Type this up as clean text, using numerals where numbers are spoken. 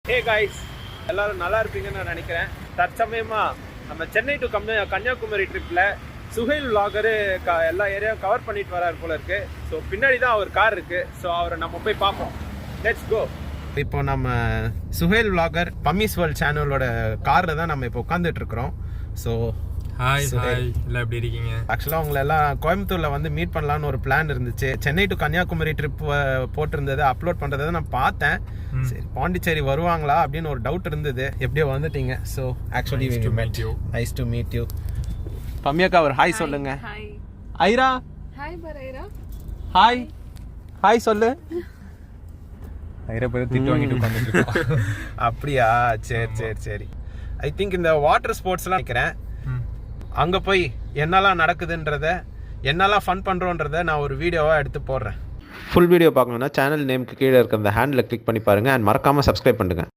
Hey guys, எல்லாரும் நல்லா இருப்பீங்கன்னு நான் நினைக்கிறேன். தற்சமயமாக நம்ம சென்னை டு கன்னியாகுமரி ட்ரிப்பில் சுஹைல் விலாகரு எல்லா ஏரியாவும் கவர் பண்ணிட்டு வராரு போல இருக்கு. ஸோ பின்னாடி தான் அவர் கார் இருக்கு. ஸோ அவரை நம்ம போய் பார்ப்போம். Let's go. இப்போ நம்ம சுஹைல் விலாகர் பம்மிஸ் வேர்ல்ட் சேனலோட காரில் தான் நம்ம இப்போ உட்காந்துட்டு இருக்கிறோம். ஸோ ஹாய் ஹாய், எல்லாம் எப்படி இருக்கீங்க? ஆக்சுவலாக உங்களை எல்லாம் கோயம்புத்தூரில் வந்து மீட் பண்ணலான்னு ஒரு பிளான் இருந்துச்சு. சென்னை டு கன்னியாகுமரி ட்ரிப் போட்டிருந்தது, அப்லோட் பண்ணுறதை நான் பார்த்தேன். சரி, பாண்டிச்சேரி வருவாங்களா அப்படின்னு ஒரு டவுட் இருந்தது. எப்படியோ வந்துட்டீங்க. So actually nice to meet you. பம்மியாக்கா ஒரு ஹாய் சொல்லுங்க. ஐரா ஹாய் பரைரா. ஹாய் ஹாய் சொல்லு. ஐரா போய் திட்டு வாங்கிட்டு உட்காந்துட்டு இருக்கோம். அப்படியா? சரி சரி சரி. ஐ திங்க் இந்த வாட்டர் ஸ்போர்ட்ஸ்லாம் நினைக்கிறேன். அங்கே போய் என்னெல்லாம் நடக்குதுன்றத, என்னெல்லாம் ஃபன் பண்ணுறோன்றத நான் ஒரு வீடியோவாக எடுத்து போடுறேன். ஃபுல் வீடியோ பார்க்கணுன்னா சேனல் நேமுக்கு கீழே இருக்க அந்த ஹேண்டில் கிளிக் பண்ணி பாருங்கள். அண்ட் மறக்காமல் சப்ஸ்கிரைப் பண்ணுங்கள்.